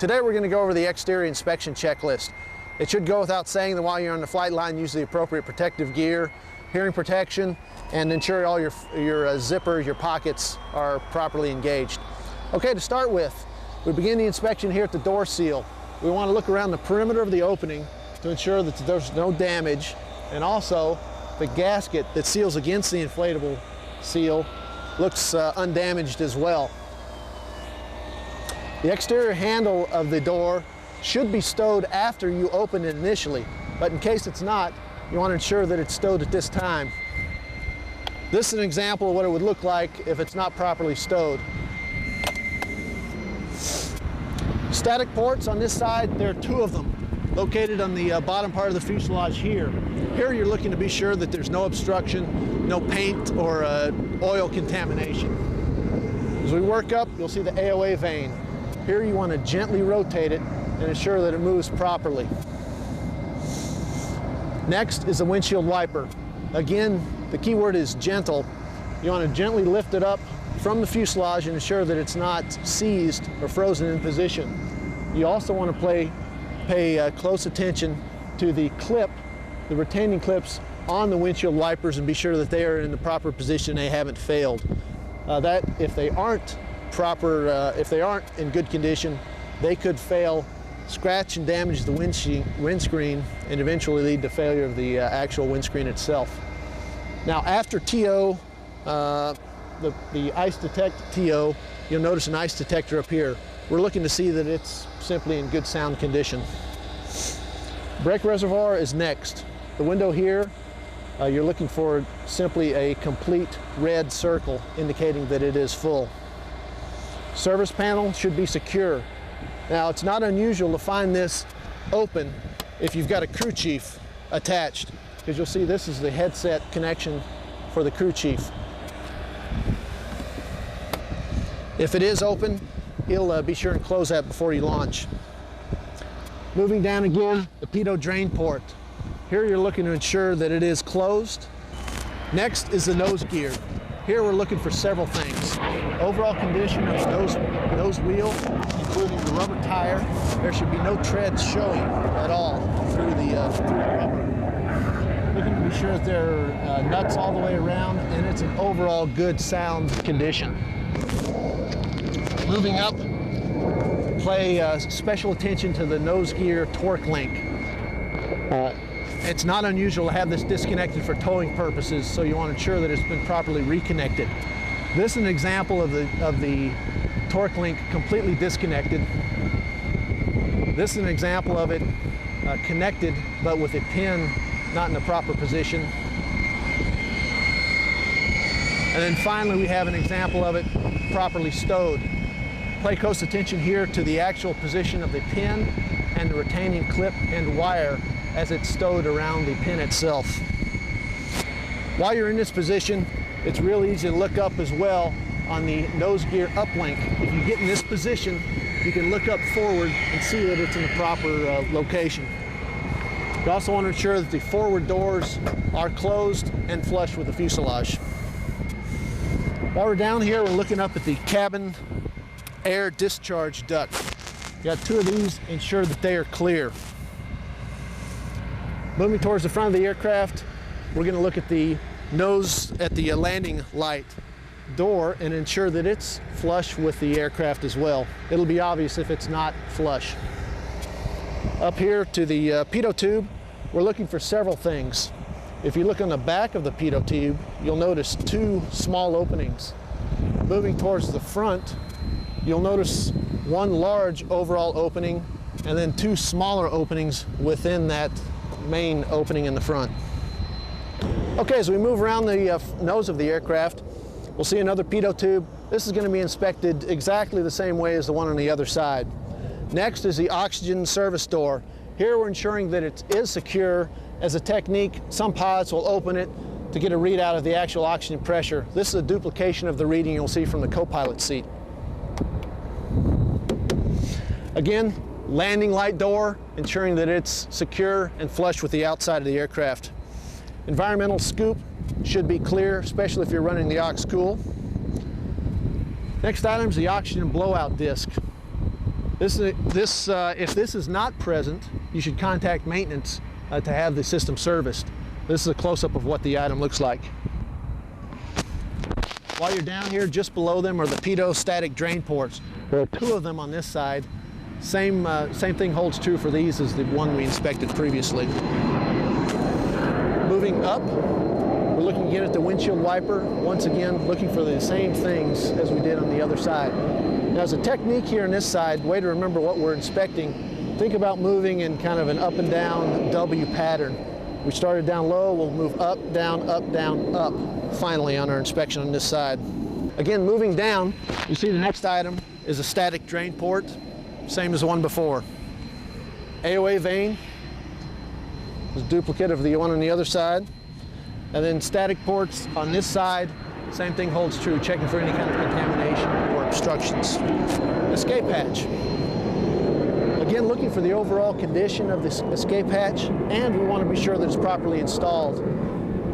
Today we're going to go over the exterior inspection checklist. It should go without saying that while you're on the flight line, use the appropriate protective gear, hearing protection, and ensure all your zippers, your pockets are properly engaged. Okay, to start with, we begin the inspection here at the door seal. We want to look around the perimeter of the opening to ensure that there's no damage, and also the gasket that seals against the inflatable seal looks undamaged as well. The exterior handle of the door should be stowed after you open it initially, but in case it's not, you want to ensure that it's stowed at this time. This is an example of what it would look like if it's not properly stowed. Static ports on this side, there are two of them, located on the bottom part of the fuselage here. Here you're looking to be sure that there's no obstruction, no paint or oil contamination. As we work up, you'll see the AOA vane. Here you want to gently rotate it and ensure that it moves properly. Next is the windshield wiper. Again, the key word is gentle. You want to gently lift it up from the fuselage and ensure that it's not seized or frozen in position. You also want to pay close attention to the clip, the retaining clips on the windshield wipers, and be sure that they are in the proper position, they haven't failed. That if they aren't if they aren't in good condition, they could fail, scratch and damage the windscreen, and eventually lead to failure of the actual windscreen itself. Now, after TO, the ice detect TO, you'll notice an ice detector up here. We're looking to see that it's simply in good sound condition. Brake reservoir is next. The window here, you're looking for simply a complete red circle indicating that it is full. Service panel should be secure. Now, it's not unusual to find this open if you've got a crew chief attached, because you'll see this is the headset connection for the crew chief. If it is open, he'll be sure and close that before you launch. Moving down again, the pitot drain port. Here you're looking to ensure that it is closed. Next is the nose gear. Here we're looking for several things. Overall condition of the nose wheel, including the rubber tire. There should be no treads showing at all through the rubber. Looking to be sure that there are nuts all the way around, and it's an overall good sound condition. Moving up, pay special attention to the nose gear torque link. It's not unusual to have this disconnected for towing purposes, so you want to ensure that it's been properly reconnected. This is an example of the torque link completely disconnected. This is an example of it connected, but with a pin not in the proper position. And then finally, we have an example of it properly stowed. Pay close attention here to the actual position of the pin and the retaining clip and wire as it's stowed around the pin itself. While you're in this position, it's real easy to look up as well on the nose gear uplink. If you get in this position, you can look up forward and see that it's in the proper location. You also want to ensure that the forward doors are closed and flush with the fuselage. While we're down here, we're looking up at the cabin air discharge duct. You got two of these, ensure that they are clear. Moving towards the front of the aircraft, we're going to look at the nose at the landing light door and ensure that it's flush with the aircraft as well. It'll be obvious if it's not flush. Up here to the pitot tube, we're looking for several things. If you look on the back of the pitot tube, you'll notice two small openings. Moving towards the front, you'll notice one large overall opening and then two smaller openings within that main opening in the front. Okay, as we move around the nose of the aircraft, we'll see another pitot tube. This is going to be inspected exactly the same way as the one on the other side. Next is the oxygen service door. Here we're ensuring that it is secure. As a technique, some pilots will open it to get a readout of the actual oxygen pressure. This is a duplication of the reading you'll see from the co-pilot seat. Again, landing light door, ensuring that it's secure and flush with the outside of the aircraft. Environmental scoop should be clear, especially if you're running the aux cool. Next item is the oxygen blowout disc. If this is not present, you should contact maintenance to have the system serviced. This is a close-up of what the item looks like. While you're down here, just below them are the pitot static drain ports. There are 2 of them on this side. Same thing holds true for these as the one we inspected previously. Moving up, we're looking again at the windshield wiper. Once again, looking for the same things as we did on the other side. Now, as a technique here on this side, way to remember what we're inspecting, think about moving in kind of an up and down W pattern. We started down low, we'll move up, down, up, finally on our inspection on this side. Again, moving down, you see the next item is a static drain port, same as the one before. AOA vane is a duplicate of the one on the other side. And then static ports on this side, same thing holds true, checking for any kind of contamination or obstructions. Escape hatch. Again, looking for the overall condition of this escape hatch, and we want to be sure that it's properly installed.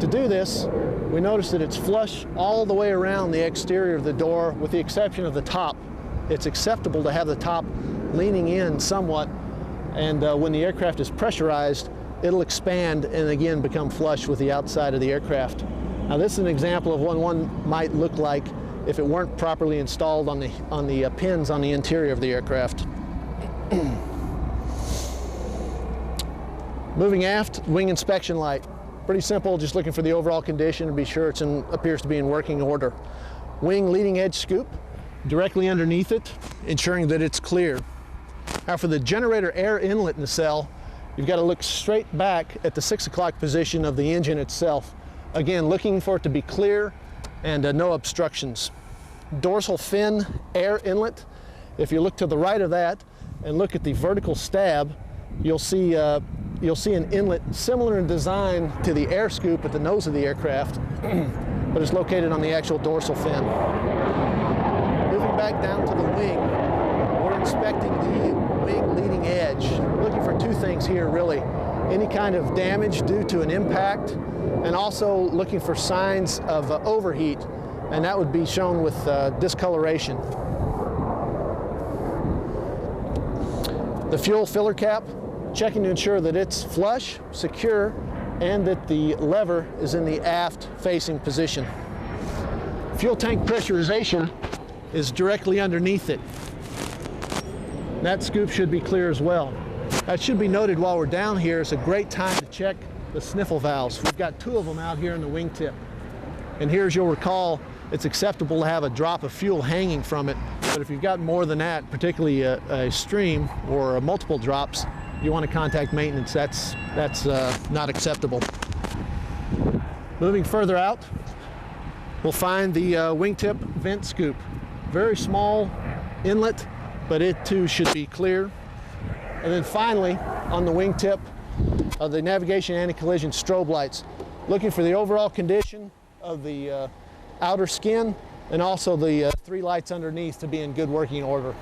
To do this, we notice that it's flush all the way around the exterior of the door, with the exception of the top. It's acceptable to have the top leaning in somewhat, and when the aircraft is pressurized, it'll expand and again become flush with the outside of the aircraft. Now, this is an example of what one might look like if it weren't properly installed on the pins on the interior of the aircraft. Moving aft, wing inspection light. Pretty simple, just looking for the overall condition and be sure it appears to be in working order. Wing leading edge scoop, directly underneath it, ensuring that it's clear. Now, for the generator air inlet nacelle, you've got to look straight back at the 6 o'clock position of the engine itself. Again, looking for it to be clear and no obstructions. Dorsal fin air inlet, if you look to the right of that and look at the vertical stab, you'll see an inlet similar in design to the air scoop at the nose of the aircraft, but it's located on the actual dorsal fin. Moving back down to the wing, we're inspecting the wing leading edge. Looking for 2 things here, really. Any kind of damage due to an impact, and also looking for signs of overheat, and that would be shown with discoloration. The fuel filler cap, checking to ensure that it's flush, secure, and that the lever is in the aft facing position. Fuel tank pressurization is directly underneath it. That scoop should be clear as well. That should be noted while we're down here. It's a great time to check the sniffle valves. We've got 2 of them out here in the wingtip. And here, as you'll recall, it's acceptable to have a drop of fuel hanging from it. But if you've got more than that, particularly a stream or multiple drops, you want to contact maintenance. That's not acceptable. Moving further out, we'll find the wingtip vent scoop. Very small inlet, but it too should be clear. And then finally, on the wingtip, the navigation anti-collision strobe lights. Looking for the overall condition of the outer skin and also the 3 lights underneath to be in good working order.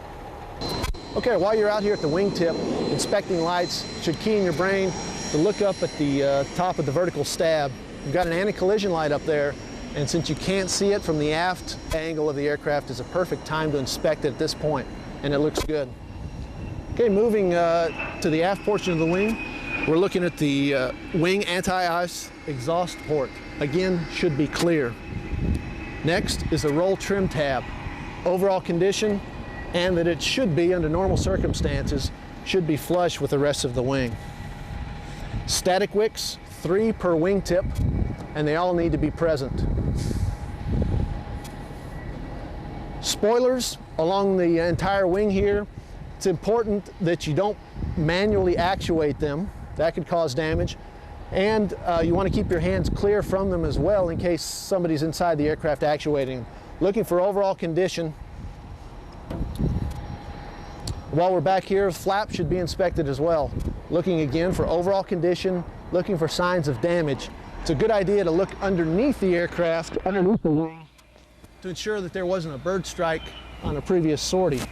Okay, while you're out here at the wingtip inspecting lights, it should key in your brain to look up at the top of the vertical stab. You've got an anti-collision light up there, and since you can't see it from the aft angle of the aircraft, it's a perfect time to inspect it at this point, and it looks good. Okay, moving to the aft portion of the wing, we're looking at the wing anti-ice exhaust port. Again, should be clear. Next is a roll trim tab. Overall condition, and that it should be, under normal circumstances, should be flush with the rest of the wing. Static wicks, 3 per wingtip, and they all need to be present. Spoilers along the entire wing here. It's important that you don't manually actuate them. That could cause damage. And you want to keep your hands clear from them as well in case somebody's inside the aircraft actuating them. Looking for overall condition. While we're back here, flap should be inspected as well. Looking again for overall condition, looking for signs of damage. It's a good idea to look underneath the aircraft, underneath the wing, to ensure that there wasn't a bird strike on a previous sortie.